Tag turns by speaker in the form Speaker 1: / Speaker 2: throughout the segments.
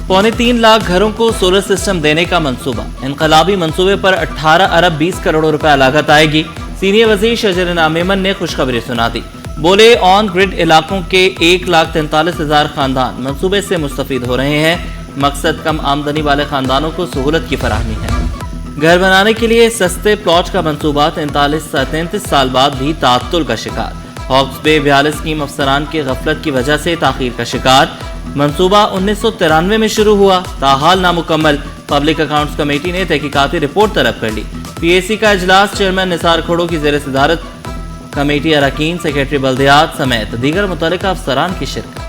Speaker 1: 3.25 लाख घरों को solar system देने का मंसूबा। इनकलाबी मंसूबे पर 18 अरब 20 करोड़ रुपए लागत आएगी। सीनियर वजीर शजरना मेमन ने खुशखबरी सुना दी। बोले ऑन ग्रिड इलाकों के 1,43,000 खानदान मंसूबे से मुस्तफीद हो रहे हैं। मकसद कम आमदनी वाले खानदानों को सहूलत की फराहमी है। घर बनाने के लिए सस्ते प्लॉट का मंसूबा 33 साल बाद भी ताअत्तुल का शिकार। हॉक्स बे 42 स्कीम अफसरान की गफलत की वजह से ताखीर का शिकार। मंसूबा 1993 में शुरू हुआ, ताहाल नामुकम्मल। पब्लिक अकाउंट्स कमेटी ने तहकीकाती रिपोर्ट तलब कर ली। PAC का इजलास चेयरमैन निसार खोड़ो की ज़ेर सदारत, कमेटी अरकान, सेक्रेटरी बल्दियात समेत दीगर मुतल्लिका अफसरान की शिरकत।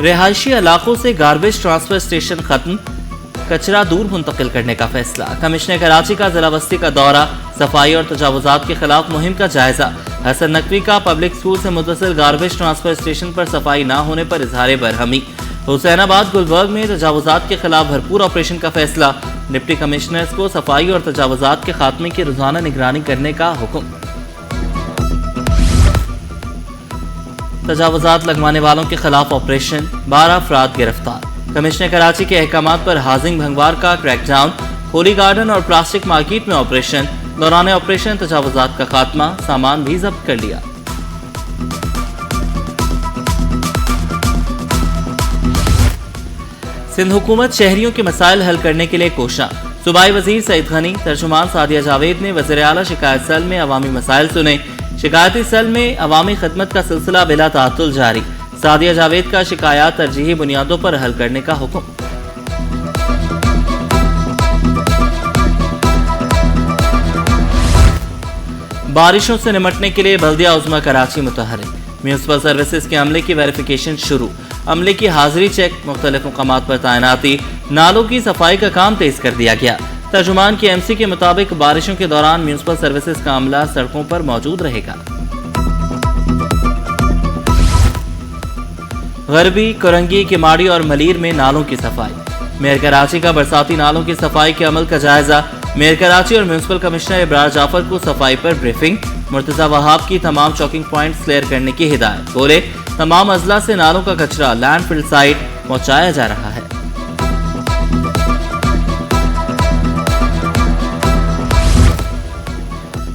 Speaker 1: रिहायशी इलाकों से गार्बेज ट्रांसफर स्टेशन खत्म, कचरा दूर मुंतकिल करने का फैसला। कमिश्नर कराची का जिला बस्ती का दौरा, सफाई और तजावुजात के खिलाफ मुहिम का जायजा। हसन नकवी का पब्लिक स्कूल से मुतसिल गार्बेज ट्रांसफर स्टेशन पर सफाई न होने पर इजहार बरहमी। हुसैनाबाद गुलबर्ग में तजावुजात के खिलाफ भरपूर ऑपरेशन का फैसला। डिप्टी कमिश्नर्स को सफाई और तजावुजात के खात्मे की रोजाना निगरानी करने का हुक्म। तजावुजात लगवाने वालों के खिलाफ ऑपरेशन, 12 अफराद गिरफ्तार। कमिश्नर कराची के अहकामात पर हाजिंग भंगवार का क्रैकडाउन। होली गार्डन और प्लास्टिक मार्केट में ऑपरेशन, दौरान ऑपरेशन तजावुजात का खात्मा, सामान भी जब्त कर लिया। सिंध हुकूमत शहरियों के मसाइल हल करने के लिए कोशां। सूबाई वजीर सईद गनी, तर्जुमान सादिया जावेद ने वज़ीर आला शिकायत सेल में अवामी मसाइल सुने। शिकायती सेल में अवामी खिदमत का सिलसिला बिला ताअत्तुल जारी। सादिया जावेद का शिकायत तरजीही बुनियादों पर हल करने का हुक्म। बारिशों से निमटने के लिए बल्दिया उज़्मा कराची मुतहर्रिक। म्यूनिसिपल सर्विसेज के अमले की वेरिफिकेशन शुरू। अमले की हाजिरी चेक, मुख्तलिफ मुकामात पर तैनाती। नालों की सफाई का काम तेज कर दिया गया। तर्जुमान की MC के मुताबिक बारिशों के दौरान म्यूनिसिपल सर्विसेज का अमला सड़कों पर मौजूद रहेगा। गरबी, कुरंगी, किमाड़ी और मलीर में नालों की सफाई। मेयर कराची का बरसाती नालों की सफाई के अमल का जायजा। मेयर कराची और म्यूनिसिपल कमिश्नर इब्रार जाफर को सफाई पर ब्रीफिंग। मुर्तजा वहाब की तमाम चौकिंग पॉइंट्स क्लियर करने की हिदायत। बोले तमाम अजला से नालों का कचरा लैंडफिल साइट पहुंचाया जा रहा है।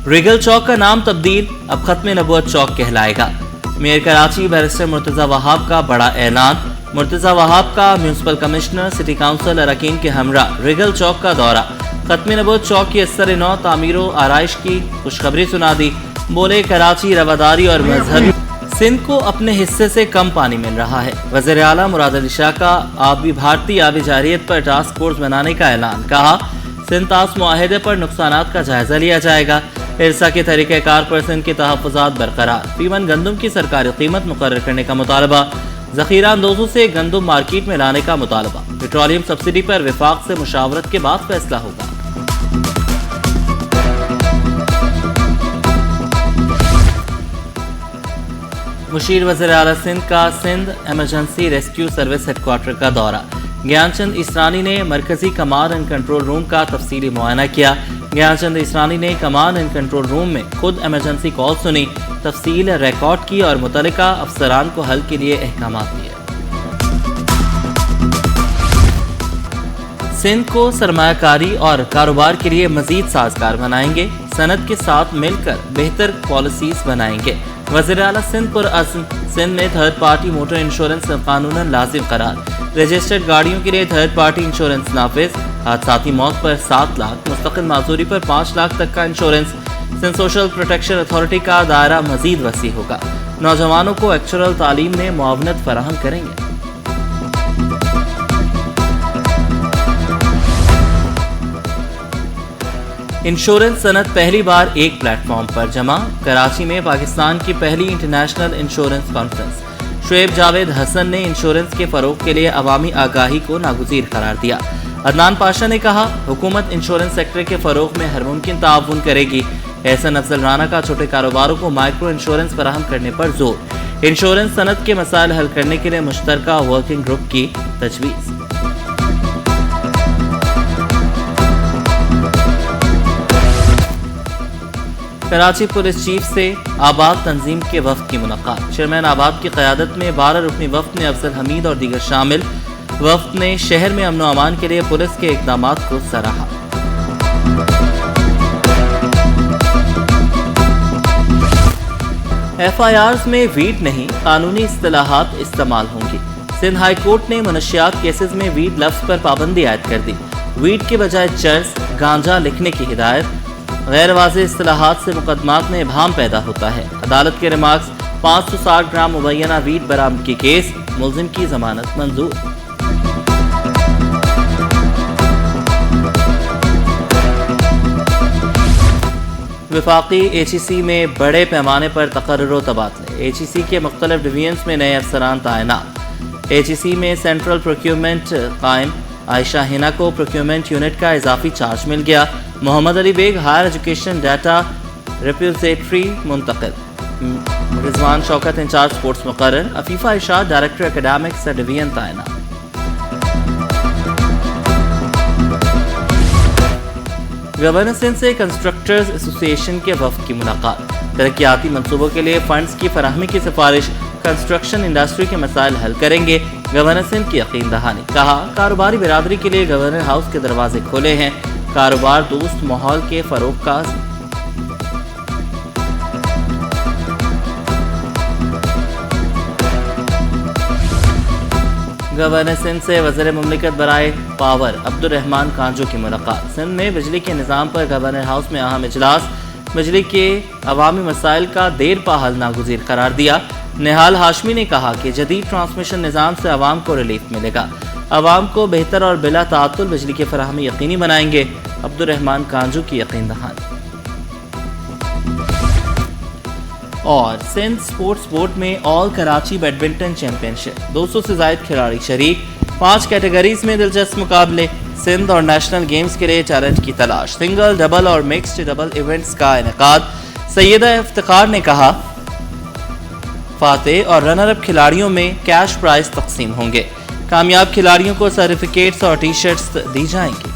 Speaker 1: रिगल चौक का नाम तब्दील, अब खत्म नबूवत चौक कहलाएगा। मेयर कराची बैरिस्टर मुर्तजा वहाब का बड़ा ऐलान। मुर्तजा वहाब का म्यूनिसिपल कमिश्नर, सिटी काउंसिल अरकान के हमरा रिगल चौक का दौरा। खत्म नबूवत चौक की असर नौ तामीर आराइश की खुशखबरी सुना दी। बोले कराची रवादारी और मजहबी सिंध को अपने हिस्से से कम पानी मिल रहा है। वज़ीर आला मुराद अली शाह का आबी भारतीय आबी जारियत पर टास्क फोर्स बनाने का ऐलान। कहा सिंध तास मुआहदे पर नुकसानात का जायजा लिया जाएगा। इरसा के तरीक़ेकार पर सिंध के तहफ़्फ़ुज़ात बरकरार। फीमन गंदम की सरकारी कीमत मुकर्रर करने का मुतालबा। ज़ख़ीरा अंदोज़ों से गंदम मार्केट में लाने का मुतालबा। पेट्रोलियम सब्सिडी पर विफाक से मुशावरत के बाद फैसला होगा। मुशीर वज़ीर आला सिंध का Sindh emergency rescue service headquarter का दौरा। ज्ञानचंद इसरानी ने मरकजी कमांड एंड कंट्रोल रूम का तफसीली मुआयना किया। ज्ञानचंद इसरानी ने कमांड एंड कंट्रोल रूम में खुद इमरजेंसी कॉल सुनी, तफसील रिकॉर्ड की और मुतल्लिका अफसरान को हल के लिए अहकामात दिए। सिंध को सरमायाकारी और कारोबार के लिए मजीद साजगार बनाएंगे। सनत के साथ मिलकर बेहतर पॉलिसीज बनाएंगे। वज़ीर आला सिंध पुरअज़्म। सिंध में थर्ड पार्टी मोटर इंश्योरेंस कानूनन लाजिम करार। रजिस्टर्ड गाड़ियों के लिए थर्ड पार्टी इंश्योरेंस नाफिज। हादसाती मौत पर 7 लाख, मुस्तकिल माजूरी पर 5 लाख तक का insurance. Sindh social protection authority का दायरा मजीद वसी होगा। नौजवानों को एक्चुअल तालीम में मुआवनत फराहम करेंगे। इंश्योरेंस सनत पहली बार एक प्लेटफॉर्म पर जमा। कराची में पाकिस्तान की पहली international insurance conference. Shoaib Javed Hasan ने इंश्योरेंस के फरोग के लिए अवामी आगाही को नागुज़ीर करार दिया। अदनान पाशा ने कहा हुकूमत इंश्योरेंस सेक्टर के फरोग में हर मुमकिन ताउन करेगी। एहसन अफजल राना का छोटे कारोबारों को माइक्रो इंश्योरेंस फराहम करने पर जोर। इंश्योरेंस सनत के मसाइल हल करने के लिए मुश्तरका वर्किंग ग्रुप की तजवीज़। کراچی پولیس چیف سے آباد تنظیم کے وفد کی ملاقات۔ چیئرمین آباد کی قیادت میں 12 رکنی وفد میں افضل حمید اور دیگر شامل۔ وفد نے شہر میں امن و امان کے لیے پولیس کے اقدامات کو سراہا۔ ایف آئی آرز میں ویڈ نہیں، قانونی اصطلاحات استعمال ہوں گی۔ سندھ ہائی کورٹ نے منشیات کیسز میں ویڈ لفظ پر پابندی عائد کر دی۔ ویڈ کے بجائے چرس، گانجا لکھنے کی ہدایت۔ غیر واضح اصطلاحات سے مقدمات میں ابہام پیدا ہوتا ہے۔ عدالت کے ریمارکس۔ 560 گرام مبینہ ویڈ برآمدگی کیس، ملزم کی ضمانت منظور۔ وفاقی ایچ ای سی میں بڑے پیمانے پر تقرر و تبادلے۔ ایچ ای سی کے مختلف ڈویژنز میں نئے افسران تعینات۔ ایچ ای سی میں سینٹرل پروکیورمنٹ قائم۔ عائشہ ہینا کو پروکیورمنٹ یونٹ کا اضافی چارج مل گیا۔ Muhammad Ali Baig higher education data repository منتقل۔ رضوان شوکت انچارج سپورٹس مقرر۔ Afifa Irshad director academics division تعینات۔ گورنر سندھ سے کنسٹرکٹرز ایسوسی ایشن کے وفد کی ملاقات۔ ترقیاتی منصوبوں کے لیے فنڈز کی فراہمی کی سفارش۔ کنسٹرکشن انڈسٹری کے مسائل حل کریں گے، گورنر سندھ کی یقین دہانی۔ کہا کاروباری برادری کے لیے گورنر ہاؤس کے دروازے کھلے ہیں۔ کاروبار دوست ماحول کے فروغ کا گورنر سندھ سے وزیر مملکت برائے پاور عبدالرحمان کانجو کی ملاقات۔ سندھ میں بجلی کے نظام پر گورنر ہاؤس میں اہم اجلاس۔ بجلی کے عوامی مسائل کا دیر پا حل ناگزیر قرار دیا۔ نہال ہاشمی نے کہا کہ جدید ٹرانسمیشن نظام سے عوام کو ریلیف ملے گا۔ عوام کو بہتر اور بلا تعطل بجلی کی فراہمی یقینی بنائیں گے، عبدالرحمان کانجو کی یقین دہانی۔ اور سندھ سپورٹس بورڈ میں آل کراچی بیڈمنٹن چیمپئن شپ، 200 سے زائد کھلاڑی شریک۔ 5 کیٹیگریز میں دلچسپ مقابلے۔ سندھ اور نیشنل گیمز کے لیے چیلنج کی تلاش۔ سنگل، ڈبل اور مکسڈ ڈبل ایونٹس کا انعقاد۔ سیدہ افتخار نے کہا فاتح اور رنر اپ کھلاڑیوں میں کیش پرائز تقسیم ہوں گے۔ کامیاب کھلاڑیوں کو سرٹیفکیٹس اور ٹی شرٹس دی جائیں گی۔